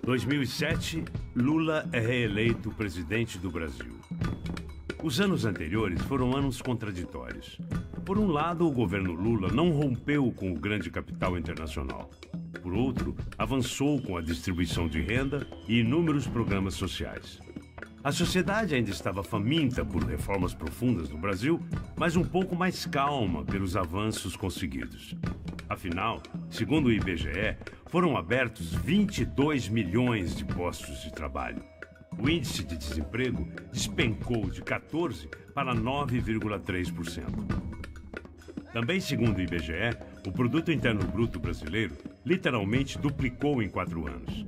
2007, Lula é reeleito presidente do Brasil. Os anos anteriores foram anos contraditórios. Por um lado, o governo Lula não rompeu com o grande capital internacional. Por outro, avançou com a distribuição de renda e inúmeros programas sociais. A sociedade ainda estava faminta por reformas profundas no Brasil, mas um pouco mais calma pelos avanços conseguidos. Afinal, segundo o IBGE, foram abertos 22 milhões de postos de trabalho. O índice de desemprego despencou de 14% para 9,3%. Também, segundo o IBGE, o Produto Interno Bruto brasileiro literalmente duplicou em 4 anos.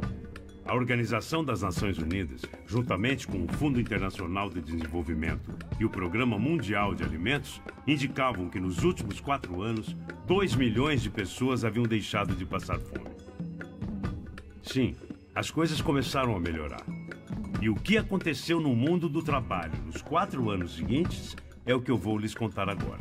A Organização das Nações Unidas, juntamente com o Fundo Internacional de Desenvolvimento e o Programa Mundial de Alimentos, indicavam que nos últimos 4 anos, 2 milhões de pessoas haviam deixado de passar fome. Sim, as coisas começaram a melhorar. E o que aconteceu no mundo do trabalho nos 4 anos seguintes é o que eu vou lhes contar agora.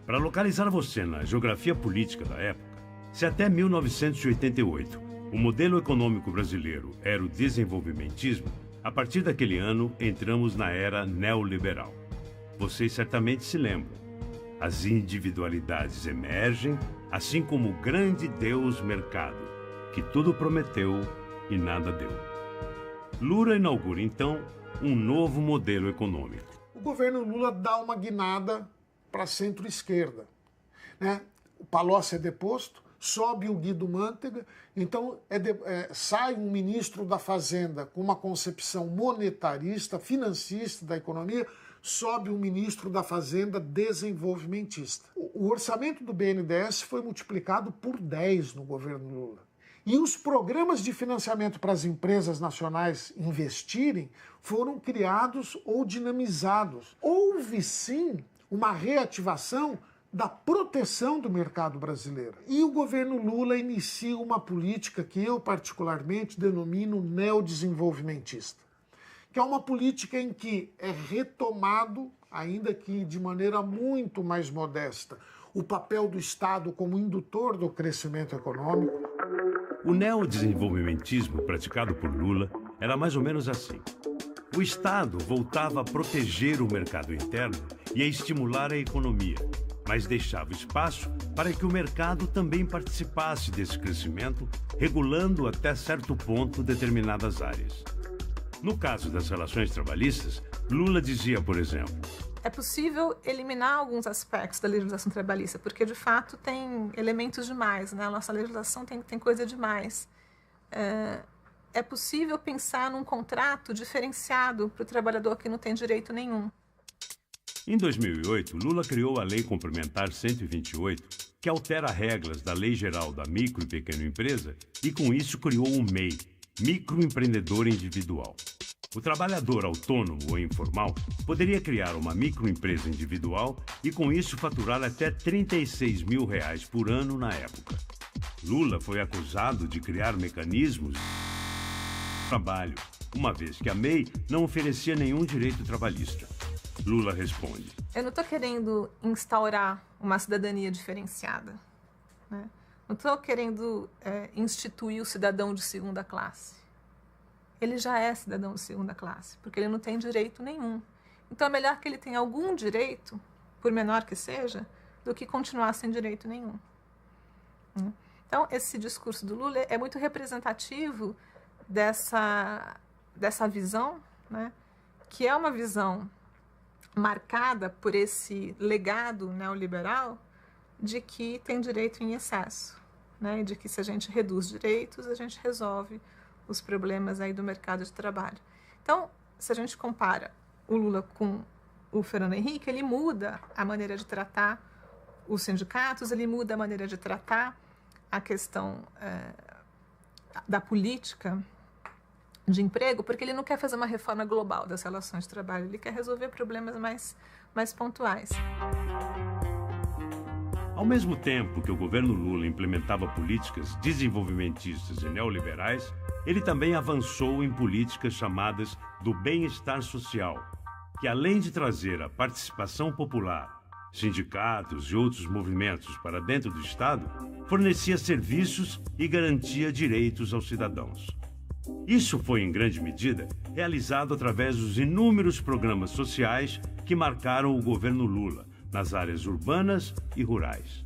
Para localizar você na geografia política da época, se até 1988 o modelo econômico brasileiro era o desenvolvimentismo, a partir daquele ano entramos na era neoliberal. Vocês certamente se lembram. As individualidades emergem, assim como o grande Deus mercado, que tudo prometeu e nada deu. Lula inaugura, então, um novo modelo econômico. O governo Lula dá uma guinada para a centro-esquerda, né? O Palocci é deposto, sobe o Guido Mantega, então sai um ministro da Fazenda com uma concepção monetarista, financista da economia, sobe um ministro da Fazenda desenvolvimentista. O orçamento do BNDES foi multiplicado por 10 no governo Lula. E os programas de financiamento para as empresas nacionais investirem foram criados ou dinamizados. Houve, sim, uma reativação da proteção do mercado brasileiro. E o governo Lula inicia uma política que eu particularmente denomino neodesenvolvimentista, que é uma política em que é retomado, ainda que de maneira muito mais modesta, o papel do Estado como indutor do crescimento econômico. O neodesenvolvimentismo praticado por Lula era mais ou menos assim. O Estado voltava a proteger o mercado interno e a estimular a economia, mas deixava espaço para que o mercado também participasse desse crescimento, regulando até certo ponto determinadas áreas. No caso das relações trabalhistas, Lula dizia, por exemplo: é possível eliminar alguns aspectos da legislação trabalhista, porque de fato tem elementos demais, né? A nossa legislação tem coisa demais. É possível pensar num contrato diferenciado para o trabalhador que não tem direito nenhum. Em 2008, Lula criou a Lei Complementar 128, que altera regras da Lei Geral da Micro e Pequena Empresa e, com isso, criou o MEI, Microempreendedor Individual. O trabalhador autônomo ou informal poderia criar uma microempresa individual e, com isso, faturar até R$36 mil por ano na época. Lula foi acusado de criar mecanismos de trabalho, uma vez que a MEI não oferecia nenhum direito trabalhista. Lula responde: eu não estou querendo instaurar uma cidadania diferenciada, né? Não estou querendo instituir o cidadão de segunda classe. Ele já é cidadão de segunda classe, porque ele não tem direito nenhum. Então é melhor que ele tenha algum direito, por menor que seja, do que continuar sem direito nenhum. Então esse discurso do Lula é muito representativo dessa visão, né, que é uma visão marcada por esse legado neoliberal de que tem direito em excesso, né, de que se a gente reduz direitos, a gente resolve os problemas aí do mercado de trabalho. Então, se a gente compara o Lula com o Fernando Henrique, ele muda a maneira de tratar os sindicatos, ele muda a maneira de tratar a questão da política de emprego, porque ele não quer fazer uma reforma global das relações de trabalho, ele quer resolver problemas mais pontuais. Ao mesmo tempo que o governo Lula implementava políticas desenvolvimentistas e neoliberais, ele também avançou em políticas chamadas do bem-estar social, que além de trazer a participação popular, sindicatos e outros movimentos para dentro do Estado, fornecia serviços e garantia direitos aos cidadãos. Isso foi, em grande medida, realizado através dos inúmeros programas sociais que marcaram o governo Lula nas áreas urbanas e rurais.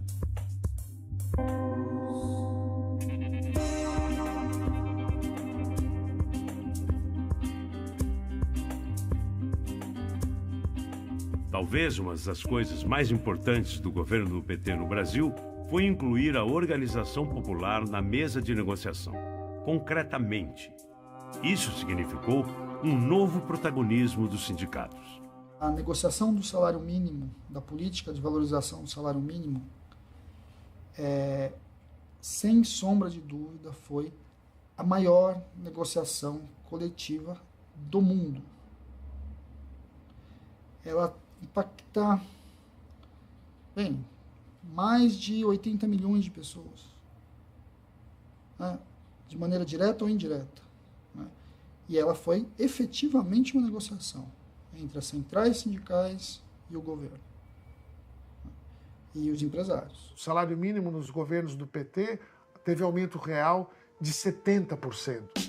Talvez uma das coisas mais importantes do governo do PT no Brasil foi incluir a organização popular na mesa de negociação, concretamente. Isso significou um novo protagonismo dos sindicatos. A negociação do salário mínimo, da política de valorização do salário mínimo, sem sombra de dúvida, foi a maior negociação coletiva do mundo. Ela impacta, mais de 80 milhões de pessoas, né, de maneira direta ou indireta. Né, e ela foi efetivamente uma negociação entre as centrais sindicais e o governo, né, e os empresários. O salário mínimo nos governos do PT teve aumento real de 70%.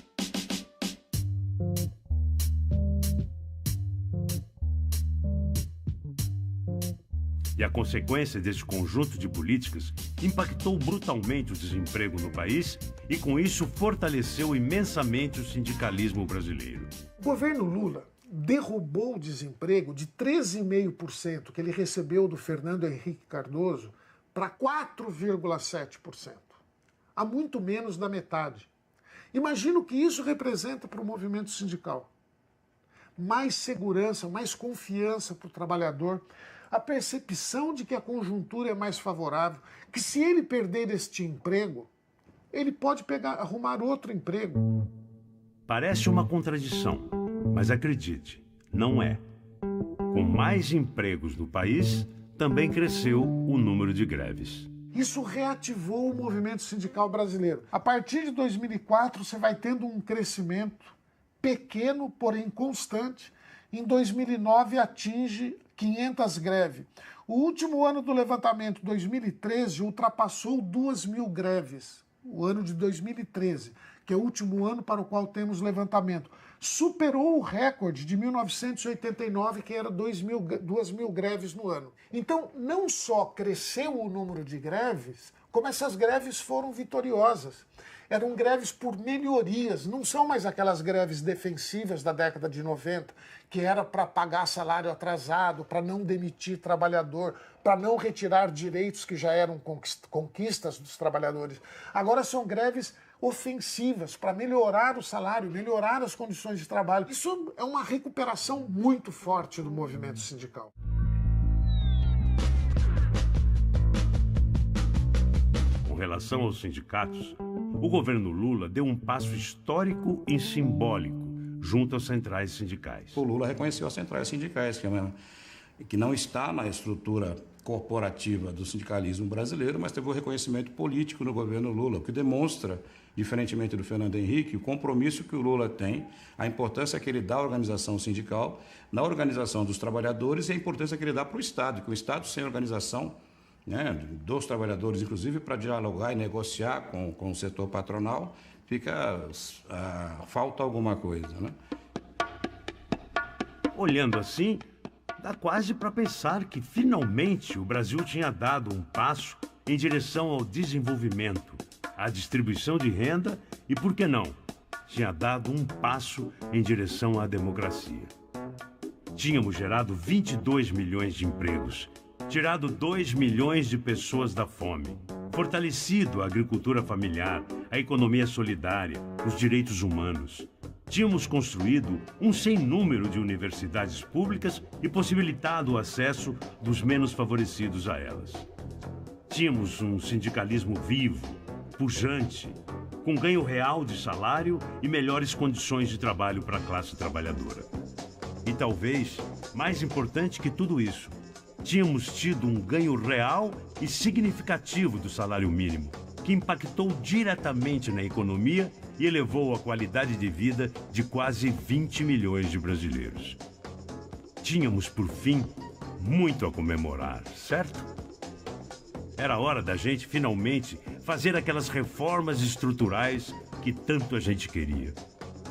E a consequência desse conjunto de políticas impactou brutalmente o desemprego no país e, com isso, fortaleceu imensamente o sindicalismo brasileiro. O governo Lula derrubou o desemprego de 13,5% que ele recebeu do Fernando Henrique Cardoso para 4,7%. Há muito menos da metade. Imagina o que isso representa para o movimento sindical. Mais segurança, mais confiança para o trabalhador, a percepção de que a conjuntura é mais favorável, que se ele perder este emprego, ele pode arrumar outro emprego. Parece uma contradição, mas acredite, não é. Com mais empregos no país, também cresceu o número de greves. Isso reativou o movimento sindical brasileiro. A partir de 2004, você vai tendo um crescimento pequeno, porém constante. Em 2009, atinge 500 greves. O último ano do levantamento, 2013, ultrapassou 2.000 greves. O ano de 2013, que é o último ano para o qual temos levantamento. Superou o recorde de 1989, que era 2.000 greves no ano. Então, não só cresceu o número de greves, como essas greves foram vitoriosas. Eram greves por melhorias, não são mais aquelas greves defensivas da década de 90, que era para pagar salário atrasado, para não demitir trabalhador, para não retirar direitos que já eram conquistas dos trabalhadores. Agora são greves ofensivas para melhorar o salário, melhorar as condições de trabalho. Isso é uma recuperação muito forte do movimento sindical. Com relação aos sindicatos, o governo Lula deu um passo histórico e simbólico junto às centrais sindicais. O Lula reconheceu as centrais sindicais, que não está na estrutura corporativa do sindicalismo brasileiro, mas teve um reconhecimento político no governo Lula, o que demonstra, diferentemente do Fernando Henrique, o compromisso que o Lula tem, a importância que ele dá à organização sindical, na organização dos trabalhadores e a importância que ele dá para o Estado, que o Estado sem organização, né, dos trabalhadores, inclusive para dialogar e negociar com o setor patronal, falta alguma coisa, né? Olhando assim, dá quase para pensar que finalmente o Brasil tinha dado um passo em direção ao desenvolvimento, à distribuição de renda e, por que não, tinha dado um passo em direção à democracia. Tínhamos gerado 22 milhões de empregos, tirado 2 milhões de pessoas da fome, fortalecido a agricultura familiar, a economia solidária, os direitos humanos. Tínhamos construído um sem número de universidades públicas e possibilitado o acesso dos menos favorecidos a elas. Tínhamos um sindicalismo vivo, pujante, com ganho real de salário e melhores condições de trabalho para a classe trabalhadora. E talvez, mais importante que tudo isso, tínhamos tido um ganho real e significativo do salário mínimo, que impactou diretamente na economia e elevou a qualidade de vida de quase 20 milhões de brasileiros. Tínhamos, por fim, muito a comemorar, certo? Era hora da gente finalmente fazer aquelas reformas estruturais que tanto a gente queria.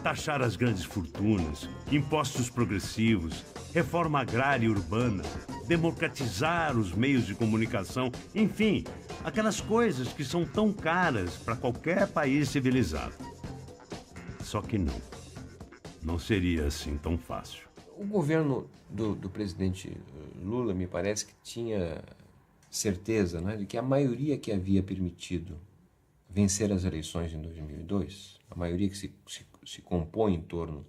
Taxar as grandes fortunas, impostos progressivos, reforma agrária e urbana, democratizar os meios de comunicação, enfim, aquelas coisas que são tão caras para qualquer país civilizado. Só que não seria assim tão fácil. O governo do presidente Lula me parece que tinha certeza, né, de que a maioria que havia permitido vencer as eleições em 2002, a maioria que se compõe em torno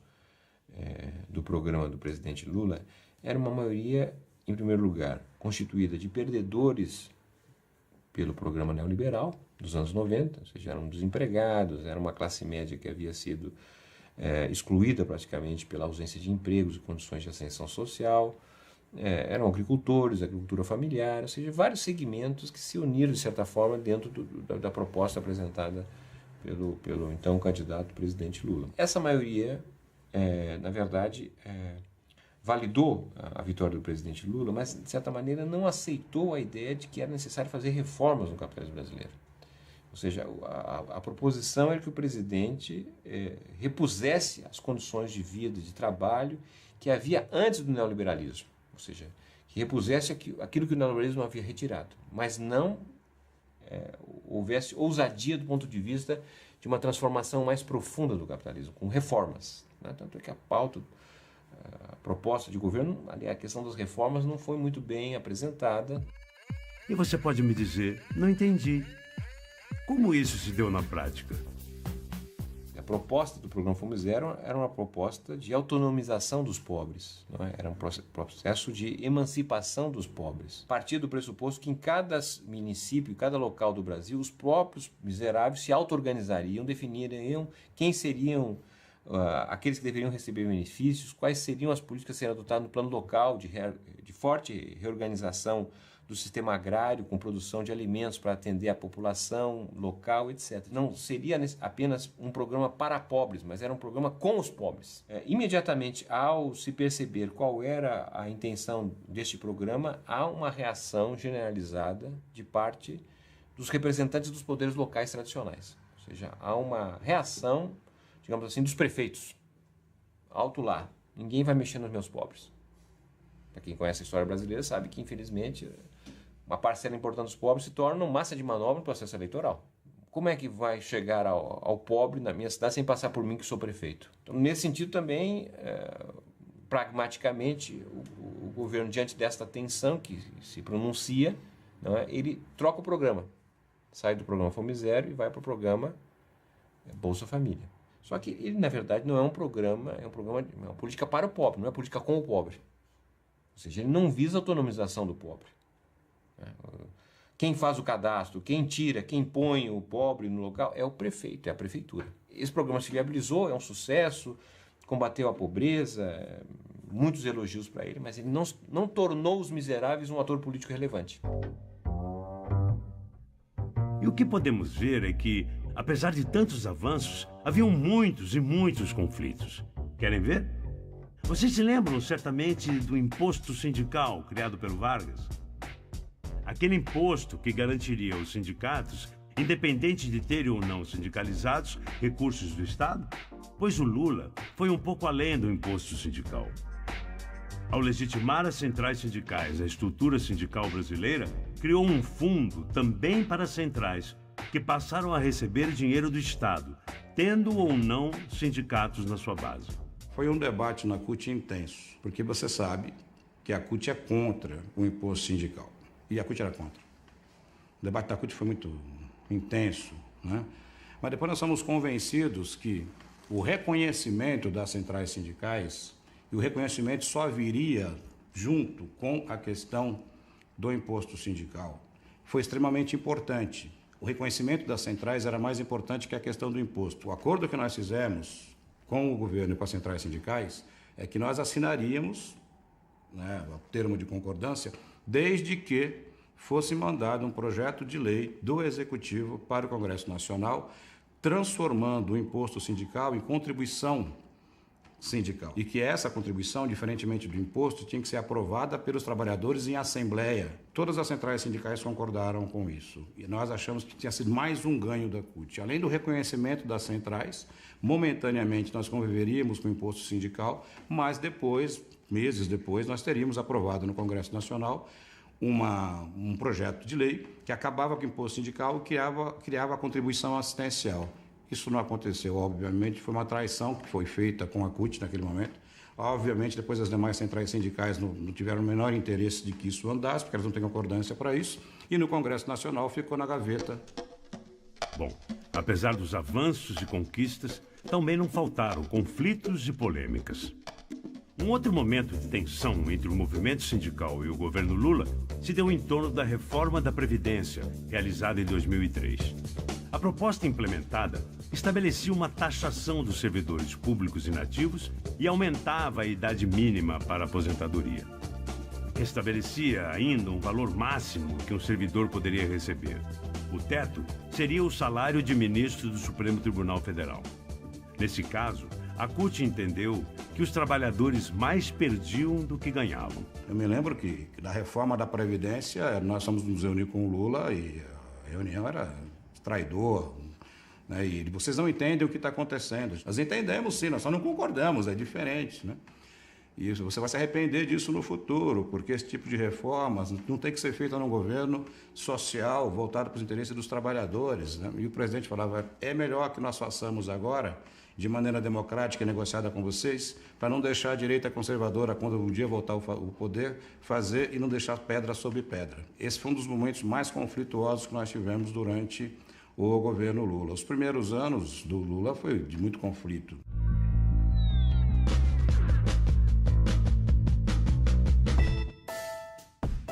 do programa do presidente Lula, era uma maioria, em primeiro lugar, constituída de perdedores pelo programa neoliberal dos anos 90, ou seja, eram desempregados, era uma classe média que havia sido excluída praticamente pela ausência de empregos e condições de ascensão social, eram agricultores, agricultura familiar, ou seja, vários segmentos que se uniram, de certa forma, dentro da proposta apresentada pelo então candidato presidente Lula. Essa maioria, na verdade, validou a vitória do presidente Lula, mas, de certa maneira, não aceitou a ideia de que era necessário fazer reformas no capitalismo brasileiro. Ou seja, a proposição era que o presidente repusesse as condições de vida e de trabalho que havia antes do neoliberalismo. Ou seja, que repusesse aquilo que o neoliberalismo havia retirado, mas não houvesse ousadia do ponto de vista de uma transformação mais profunda do capitalismo, com reformas, né? Tanto é que a proposta de governo, a questão das reformas não foi muito bem apresentada. E você pode me dizer, não entendi. Como isso se deu na prática? A proposta do programa Fome Zero era uma proposta de autonomização dos pobres, não é? Era um processo de emancipação dos pobres. Partia do pressuposto que em cada município, em cada local do Brasil, os próprios miseráveis se auto-organizariam, definiriam quem seriam aqueles que deveriam receber benefícios, quais seriam as políticas a serem adotadas no plano local de forte reorganização do sistema agrário, com produção de alimentos para atender a população local, etc. Não seria apenas um programa para pobres, mas era um programa com os pobres. Imediatamente, ao se perceber qual era a intenção deste programa, há uma reação generalizada de parte dos representantes dos poderes locais tradicionais. Ou seja, há uma reação, digamos assim, dos prefeitos. Alto lá, ninguém vai mexer nos meus pobres. Para quem conhece a história brasileira sabe que, infelizmente, uma parcela importante dos pobres se torna massa de manobra no processo eleitoral. Como é que vai chegar ao pobre na minha cidade sem passar por mim que sou prefeito? Então, nesse sentido também, pragmaticamente, o governo, diante desta tensão que se pronuncia, não é, ele troca o programa. Sai do programa Fome Zero e vai para o programa Bolsa Família. Só que ele, na verdade, não é um programa, é uma política para o pobre, não é política com o pobre. Ou seja, ele não visa a autonomização do pobre. Quem faz o cadastro, quem tira, quem põe o pobre no local é o prefeito, é a prefeitura. Esse programa se viabilizou, é um sucesso, combateu a pobreza, muitos elogios para ele, mas ele não tornou os miseráveis um ator político relevante. E o que podemos ver é que, apesar de tantos avanços, haviam muitos e muitos conflitos. Querem ver? Vocês se lembram certamente do imposto sindical criado pelo Vargas? Aquele imposto que garantiria aos sindicatos, independente de terem ou não sindicalizados, recursos do Estado? Pois o Lula foi um pouco além do imposto sindical. Ao legitimar as centrais sindicais, a estrutura sindical brasileira criou um fundo também para as centrais, que passaram a receber dinheiro do Estado, tendo ou não sindicatos na sua base. Foi um debate na CUT intenso, porque você sabe que a CUT é contra o imposto sindical. E a CUT era contra. O debate da CUT foi muito intenso, né? Mas depois nós somos convencidos que o reconhecimento das centrais sindicais, e o reconhecimento só viria junto com a questão do imposto sindical, foi extremamente importante. O reconhecimento das centrais era mais importante que a questão do imposto. O acordo que nós fizemos com o governo e com as centrais sindicais é que nós assinaríamos, né, o termo de concordância, desde que fosse mandado um projeto de lei do Executivo para o Congresso Nacional, transformando o imposto sindical em contribuição sindical. E que essa contribuição, diferentemente do imposto, tinha que ser aprovada pelos trabalhadores em assembleia. Todas as centrais sindicais concordaram com isso. E nós achamos que tinha sido mais um ganho da CUT. Além do reconhecimento das centrais, momentaneamente nós conviveríamos com o imposto sindical, mas depois, meses depois, nós teríamos aprovado no Congresso Nacional um projeto de lei que acabava com o imposto sindical e criava a contribuição assistencial. Isso não aconteceu, obviamente, foi uma traição que foi feita com a CUT naquele momento. Obviamente, depois as demais centrais sindicais não tiveram o menor interesse de que isso andasse, porque elas não têm concordância para isso, e no Congresso Nacional ficou na gaveta. Bom, apesar dos avanços e conquistas, também não faltaram conflitos e polêmicas. Um outro momento de tensão entre o movimento sindical e o governo Lula se deu em torno da reforma da Previdência, realizada em 2003. A proposta implementada estabelecia uma taxação dos servidores públicos inativos e aumentava a idade mínima para a aposentadoria. Estabelecia ainda um valor máximo que um servidor poderia receber. O teto seria o salário de ministro do Supremo Tribunal Federal. Nesse caso, a CUT entendeu que os trabalhadores mais perdiam do que ganhavam. Eu me lembro que na reforma da Previdência, nós fomos nos reunir com o Lula e a reunião era traidor, né? E vocês não entendem o que está acontecendo. Nós entendemos sim, nós só não concordamos, é diferente, né? E você vai se arrepender disso no futuro, porque esse tipo de reformas não tem que ser feita num governo social, voltado para os interesses dos trabalhadores, né? E o presidente falava, é melhor que nós façamos agora, de maneira democrática e negociada com vocês, para não deixar a direita conservadora, quando um dia voltar o poder, fazer e não deixar pedra sobre pedra. Esse foi um dos momentos mais conflituosos que nós tivemos durante o governo Lula. Os primeiros anos do Lula foi de muito conflito.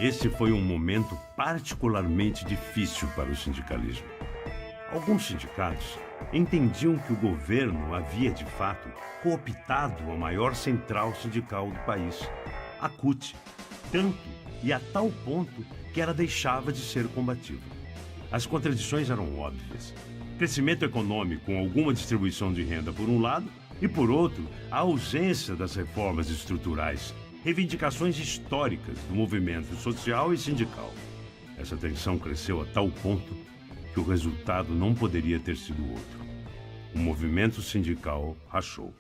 Esse foi um momento particularmente difícil para o sindicalismo. Alguns sindicatos entendiam que o governo havia, de fato, cooptado a maior central sindical do país, a CUT, tanto e a tal ponto que ela deixava de ser combativa. As contradições eram óbvias. Crescimento econômico com alguma distribuição de renda por um lado e, por outro, a ausência das reformas estruturais, reivindicações históricas do movimento social e sindical. Essa tensão cresceu a tal ponto que o resultado não poderia ter sido outro. O movimento sindical rachou.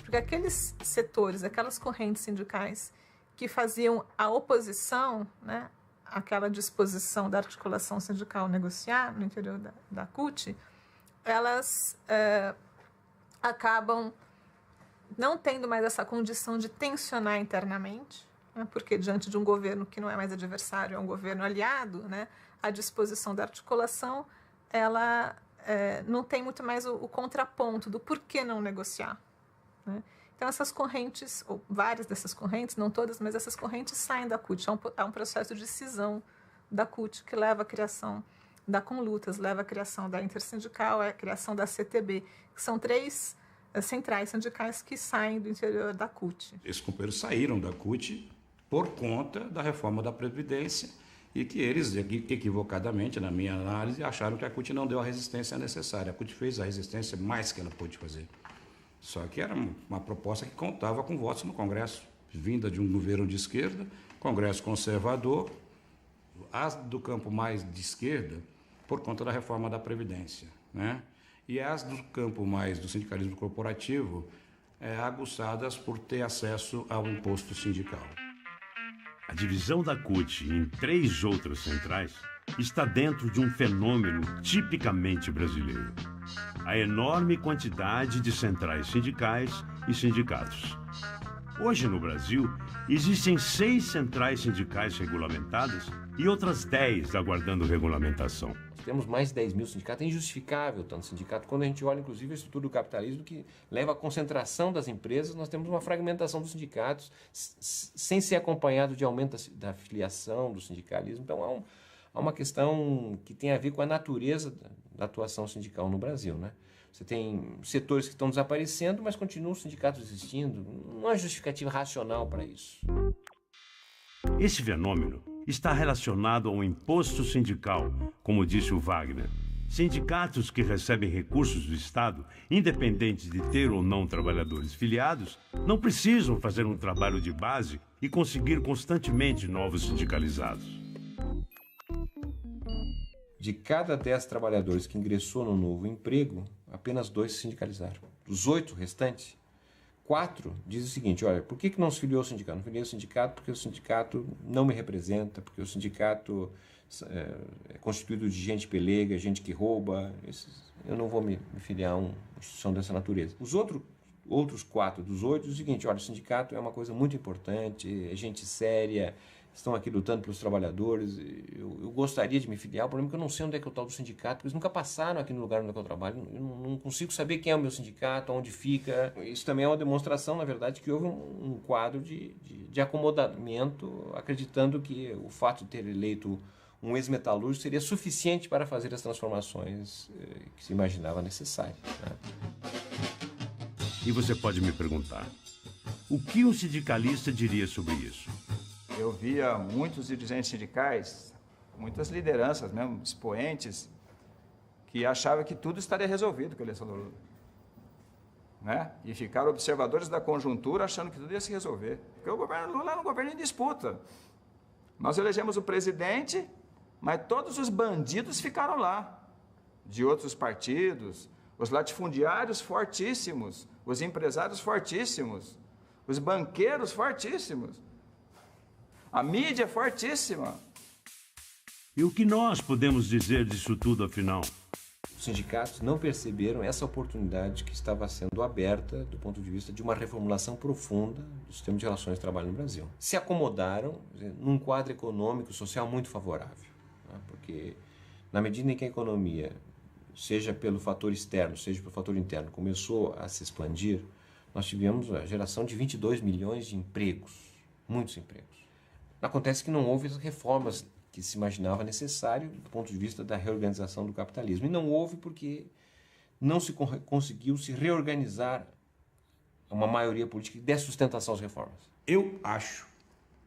Porque aqueles setores, aquelas correntes sindicais que faziam a oposição, né, àquela disposição da articulação sindical negociar no interior da CUT, elas acabam não tendo mais essa condição de tensionar internamente, né, porque diante de um governo que não é mais adversário, é um governo aliado, né, a disposição da articulação, ela não tem muito mais o contraponto do porquê não negociar. Né? Então, essas correntes, ou várias dessas correntes, não todas, mas essas correntes saem da CUT. É um processo de cisão da CUT que leva à criação da Conlutas, leva à criação da Intersindical, à criação da CTB, que são 3 centrais sindicais que saem do interior da CUT. Esses companheiros saíram da CUT por conta da reforma da Previdência e que eles, equivocadamente, na minha análise, acharam que a CUT não deu a resistência necessária. A CUT fez a resistência mais que ela pôde fazer. Só que era uma proposta que contava com votos no Congresso, vinda de um governo de esquerda, Congresso conservador, as do campo mais de esquerda, por conta da reforma da Previdência, né? E as do campo mais do sindicalismo corporativo, aguçadas por ter acesso ao imposto sindical. A divisão da CUT em 3 outras centrais está dentro de um fenômeno tipicamente brasileiro: a enorme quantidade de centrais sindicais e sindicatos. Hoje, no Brasil, existem 6 centrais sindicais regulamentadas e outras 10 aguardando regulamentação. Temos mais de 10 mil sindicatos, é injustificável tanto sindicato. Quando a gente olha, inclusive, a estrutura do capitalismo que leva à concentração das empresas, nós temos uma fragmentação dos sindicatos sem ser acompanhado de aumento da filiação do sindicalismo. Então, há uma questão que tem a ver com a natureza da atuação sindical no Brasil, né? Você tem setores que estão desaparecendo, mas continuam os sindicatos existindo. Não há justificativa racional para isso. Esse fenômeno está relacionado ao imposto sindical, como disse o Wagner. Sindicatos que recebem recursos do Estado, independente de ter ou não trabalhadores filiados, não precisam fazer um trabalho de base e conseguir constantemente novos sindicalizados. De cada 10 trabalhadores que ingressou no novo emprego, apenas 2 se sindicalizaram. Dos 8 restantes, 4 dizem o seguinte: olha, por que não se filiou ao sindicato? Não filiei ao sindicato porque o sindicato não me representa, porque o sindicato é constituído de gente pelega, gente que rouba. Eu não vou me filiar a uma instituição dessa natureza. Os outros 4 dos 8 dizem o seguinte: olha, o sindicato é uma coisa muito importante, é gente séria, estão aqui lutando pelos trabalhadores, eu gostaria de me filiar, o problema é que eu não sei onde é que é o tal do sindicato, porque eles nunca passaram aqui no lugar onde eu trabalho, eu não consigo saber quem é o meu sindicato, onde fica. Isso também é uma demonstração, na verdade, que houve um quadro de acomodamento, acreditando que o fato de ter eleito um ex-metalúrgico seria suficiente para fazer as transformações que se imaginava necessárias, né? E você pode me perguntar, o que um sindicalista diria sobre isso? Eu via muitos dirigentes sindicais, muitas lideranças mesmo, expoentes, que achavam que tudo estaria resolvido com a eleição do Lula, né? E ficaram observadores da conjuntura achando que tudo ia se resolver. Porque o governo Lula era um governo em disputa. Nós elegemos o presidente, mas todos os bandidos ficaram lá, de outros partidos, os latifundiários fortíssimos, os empresários fortíssimos, os banqueiros fortíssimos. A mídia é fortíssima. E o que nós podemos dizer disso tudo, afinal? Os sindicatos não perceberam essa oportunidade que estava sendo aberta do ponto de vista de uma reformulação profunda do sistema de relações de trabalho no Brasil. Se acomodaram num quadro econômico e social muito favorável, né? Porque na medida em que a economia, seja pelo fator externo, seja pelo fator interno, começou a se expandir, nós tivemos a geração de 22 milhões de empregos, muitos empregos. Acontece que não houve as reformas que se imaginava necessário do ponto de vista da reorganização do capitalismo. E não houve porque não se conseguiu se reorganizar uma maioria política que desse sustentação às reformas. Eu acho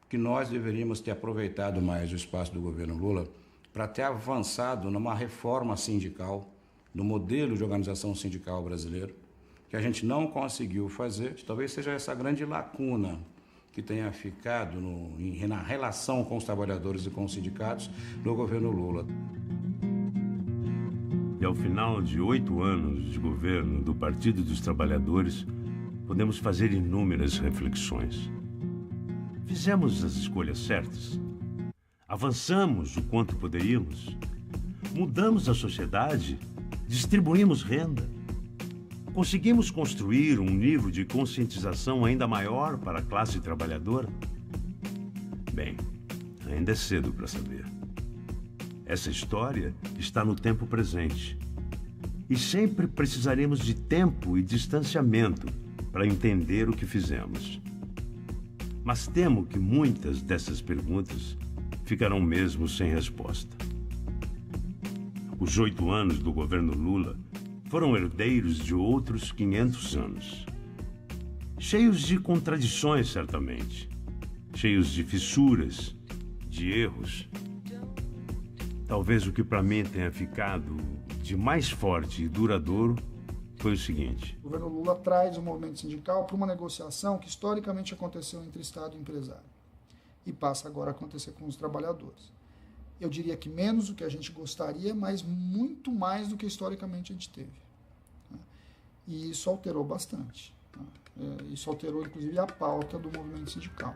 que nós deveríamos ter aproveitado mais o espaço do governo Lula para ter avançado numa reforma sindical, no modelo de organização sindical brasileiro, que a gente não conseguiu fazer. Talvez seja essa grande lacuna que tenha ficado na relação com os trabalhadores e com os sindicatos no governo Lula. E ao final de 8 anos de governo do Partido dos Trabalhadores, podemos fazer inúmeras reflexões. Fizemos as escolhas certas? Avançamos o quanto poderíamos? Mudamos a sociedade? Distribuímos renda? Conseguimos construir um nível de conscientização ainda maior para a classe trabalhadora? Bem, ainda é cedo para saber. Essa história está no tempo presente. E sempre precisaremos de tempo e distanciamento para entender o que fizemos. Mas temo que muitas dessas perguntas ficarão mesmo sem resposta. Os 8 anos do governo Lula foram herdeiros de outros 500 anos. Cheios de contradições, certamente. Cheios de fissuras, de erros. Talvez o que para mim tenha ficado de mais forte e duradouro foi o seguinte: o governo Lula traz o movimento sindical para uma negociação que historicamente aconteceu entre Estado e empresário e passa agora a acontecer com os trabalhadores. Eu diria que menos do que a gente gostaria, mas muito mais do que historicamente a gente teve. E isso alterou bastante. Isso alterou, inclusive, a pauta do movimento sindical.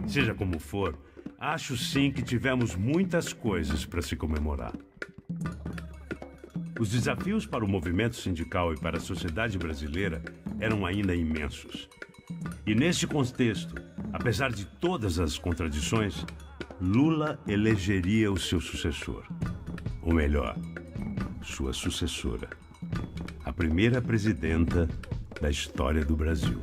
Seja como for, acho sim que tivemos muitas coisas para se comemorar. Os desafios para o movimento sindical e para a sociedade brasileira eram ainda imensos. E nesse contexto, apesar de todas as contradições, Lula elegeria o seu sucessor. Ou melhor, sua sucessora. A primeira presidenta da história do Brasil.